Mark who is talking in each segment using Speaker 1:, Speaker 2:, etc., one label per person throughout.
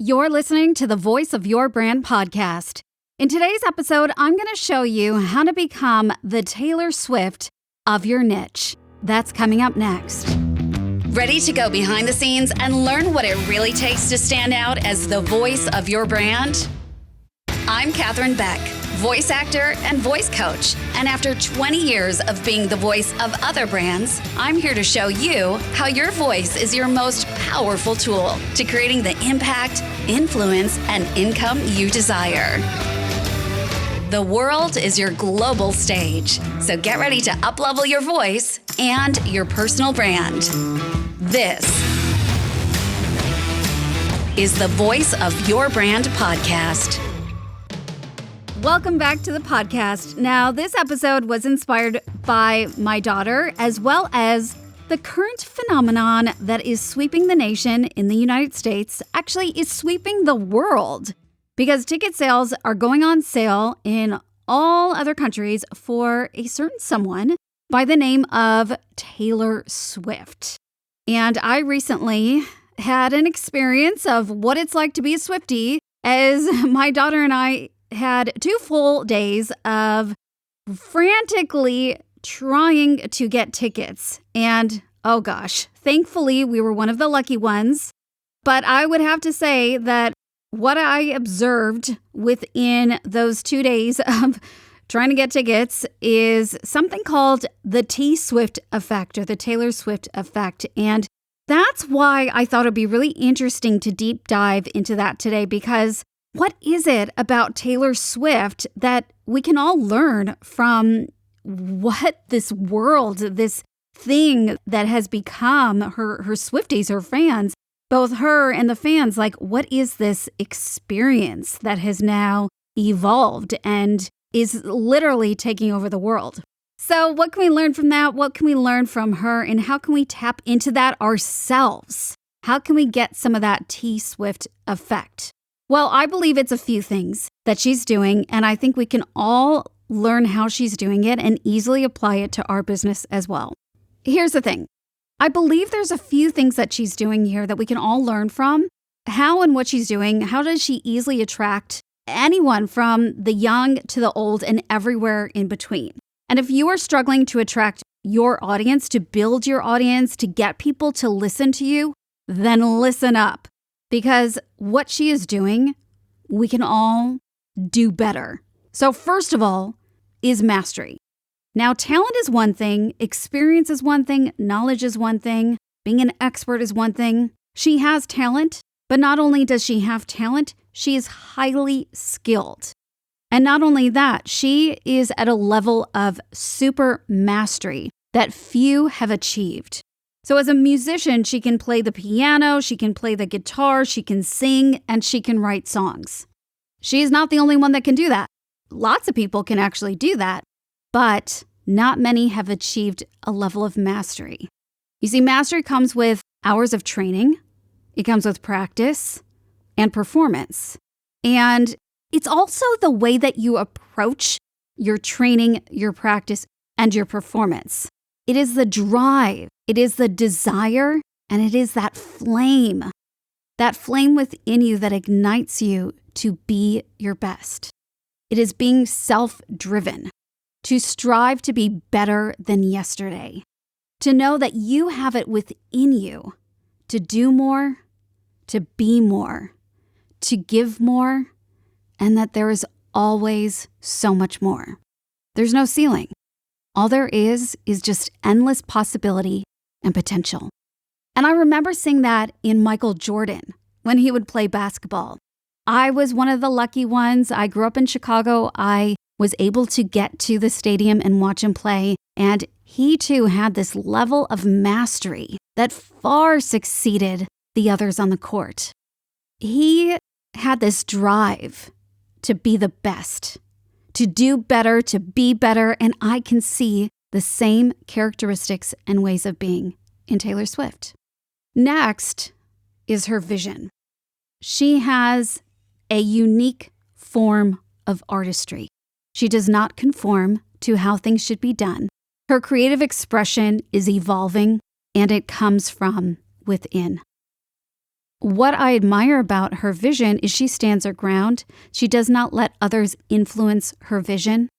Speaker 1: You're listening to the Voice of Your Brand podcast. In today's episode, I'm going to show you how to become the Taylor Swift of your niche. That's coming up next.
Speaker 2: Ready to go behind the scenes and learn what it really takes to stand out as the voice of your brand? I'm Katherine Beck, voice actor and voice coach. And after 20 years of being the voice of other brands, I'm here to show you how your voice is your most powerful tool to creating the impact, influence, and income you desire. The world is your global stage, so get ready to up-level your voice and your personal brand. This is the Voice of Your Brand podcast.
Speaker 1: Welcome back to the podcast. Now, this episode was inspired by my daughter, as well as the current phenomenon that is sweeping the nation in the United States, actually is sweeping the world, because ticket sales are going on sale in all other countries for a certain someone by the name of Taylor Swift. And I recently had an experience of what it's like to be a Swiftie, as my daughter and I had 2 full days of frantically trying to get tickets. And oh gosh, thankfully we were one of the lucky ones. But I would have to say that what I observed within those 2 days of trying to get tickets is something called the T-Swift effect, or the Taylor Swift effect. And that's why I thought it'd be really interesting to deep dive into that today, because what is it about Taylor Swift that we can all learn from what this world, this thing that has become her Swifties, her fans, both her and the fans, like what is this experience that has now evolved and is literally taking over the world? So what can we learn from that? What can we learn from her? And how can we tap into that ourselves? How can we get some of that T-Swift effect? Well, I believe it's a few things that she's doing, and I think we can all learn how she's doing it and easily apply it to our business as well. Here's the thing. I believe there's a few things that she's doing here that we can all learn from. How and what she's doing, how does she easily attract anyone from the young to the old and everywhere in between? And if you are struggling to attract your audience, to build your audience, to get people to listen to you, then listen up. Because what she is doing, we can all do better. So first of all is mastery. Now, talent is one thing, experience is one thing, knowledge is one thing, being an expert is one thing. She has talent, but not only does she have talent, she is highly skilled. And not only that, she is at a level of super mastery that few have achieved. So as a musician, she can play the piano, she can play the guitar, she can sing, and she can write songs. She is not the only one that can do that. Lots of people can actually do that, but not many have achieved a level of mastery. You see, mastery comes with hours of training, it comes with practice and performance. And it's also the way that you approach your training, your practice, and your performance. It is the drive, it is the desire, and it is that flame within you that ignites you to be your best. It is being self-driven, to strive to be better than yesterday, to know that you have it within you to do more, to be more, to give more, and that there is always so much more. There's no ceiling. All there is just endless possibility and potential. And I remember seeing that in Michael Jordan when he would play basketball. I was one of the lucky ones. I grew up in Chicago. I was able to get to the stadium and watch him play. And he too had this level of mastery that far succeeded the others on the court. He had this drive to be the best, to do better, to be better, and I can see the same characteristics and ways of being in Taylor Swift. Next is her vision. She has a unique form of artistry. She does not conform to how things should be done. Her creative expression is evolving, and it comes from within. what I admire about her vision is she stands her ground. She does not let others influence her vision.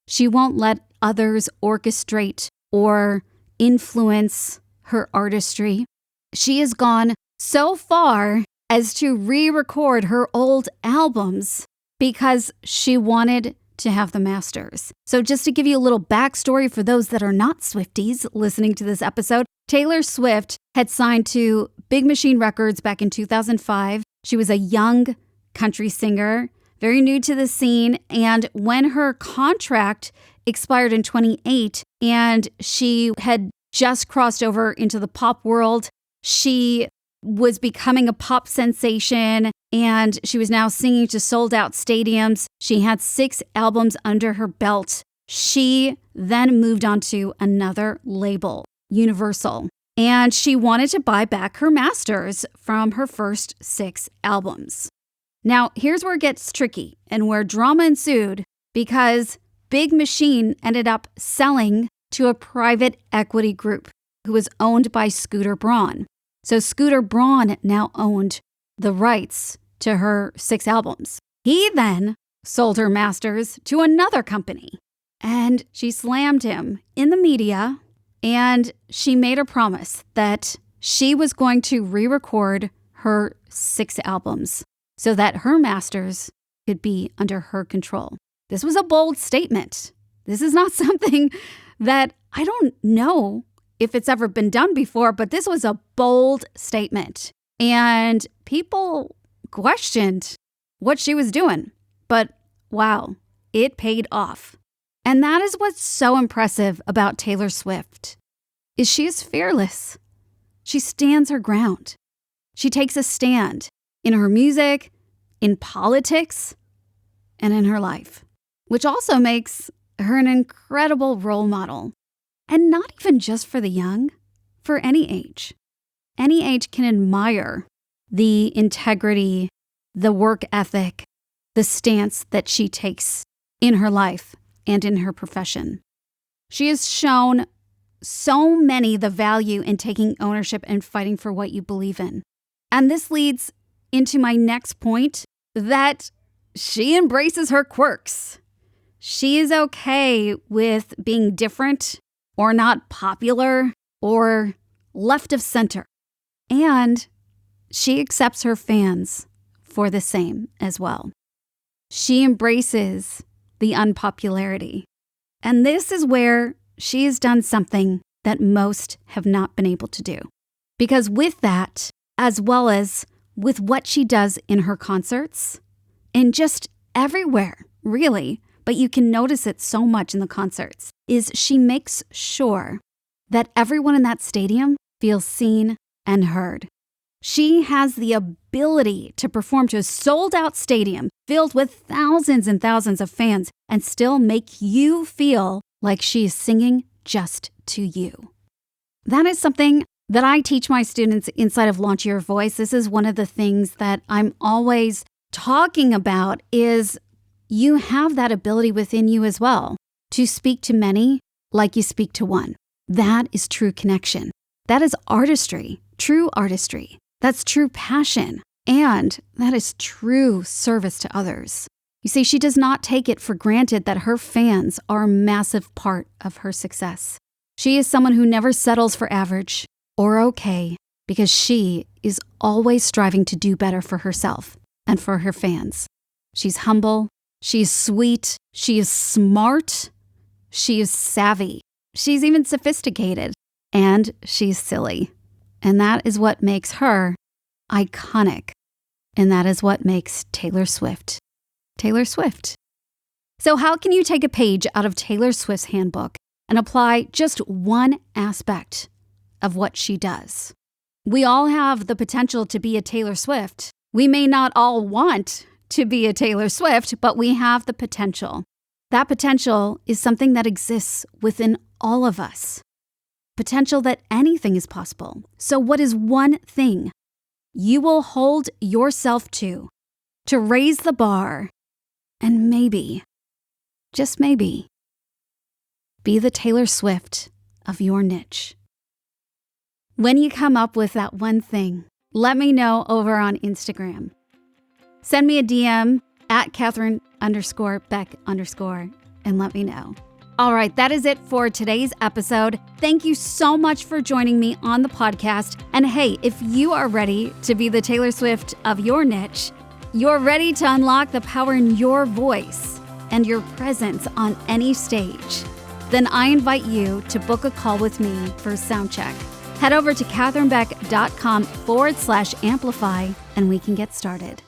Speaker 1: She won't let others orchestrate or influence her artistry. She has gone so far as to re-record her old albums because she wanted to have the masters. So just to give you a little backstory for those that are not Swifties listening to this episode, Taylor Swift had signed to Big Machine Records back in 2005. She was a young country singer, very new to the scene, and when her contract expired in 2008 and she had just crossed over into the pop world, she was becoming a pop sensation and she was now singing to sold-out stadiums. She had 6 albums under her belt. She then moved on to another label, Universal, and she wanted to buy back her masters from her first 6 albums. Now, here's where it gets tricky and where drama ensued because Big Machine ended up selling to a private equity group who was owned by Scooter Braun. So Scooter Braun now owned the rights to her 6 albums. He then sold her masters to another company, and she slammed him in the media, and she made a promise that she was going to re-record her 6 albums so that her masters could be under her control. This was a bold statement. This is not something that I don't know if it's ever been done before, but this was a bold statement. And people questioned what she was doing. But wow, it paid off. And that is what's so impressive about Taylor Swift, is she is fearless. She stands her ground. She takes a stand in her music, in politics, and in her life, which also makes her an incredible role model. And not even just for the young, for any age. Any age can admire the integrity, the work ethic, the stance that she takes in her life and in her profession. She has shown so many the value in taking ownership and fighting for what you believe in. And this leads into my next point, that she embraces her quirks. She is okay with being different or not popular or left of center. And she accepts her fans for the same as well. She embraces the unpopularity. And this is where she has done something that most have not been able to do. Because with that, as well as with what she does in her concerts, and just everywhere, really, but you can notice it so much in the concerts, is she makes sure that everyone in that stadium feels seen and heard. She has the ability to perform to a sold-out stadium filled with thousands and thousands of fans and still make you feel like she is singing just to you. That is something that I teach my students inside of Launch Your Voice. This is one of the things that I'm always talking about, is you have that ability within you as well to speak to many like you speak to one. That is true connection. That is artistry, true artistry. That's true passion. And that is true service to others. You see, she does not take it for granted that her fans are a massive part of her success. She is someone who never settles for average or okay, because she is always striving to do better for herself and for her fans. She's humble. She's sweet. She is smart. She is savvy. She's even sophisticated. And she's silly. And that is what makes her iconic. And that is what makes Taylor Swift Taylor Swift. So how can you take a page out of Taylor Swift's handbook and apply just one aspect of what she does? We all have the potential to be a Taylor Swift. We may not all want to be a Taylor Swift, but we have the potential. That potential is something that exists within all of us. Potential that anything is possible. So what is one thing you will hold yourself to raise the bar and maybe, just maybe, be the Taylor Swift of your niche? When you come up with that one thing, let me know over on Instagram. Send me a DM at Catherine_Beck_ and let me know. All right, that is it for today's episode. Thank you so much for joining me on the podcast. And hey, if you are ready to be the Taylor Swift of your niche, you're ready to unlock the power in your voice and your presence on any stage, then I invite you to book a call with me for a sound check. Head over to catherinebeck.com/amplify and we can get started.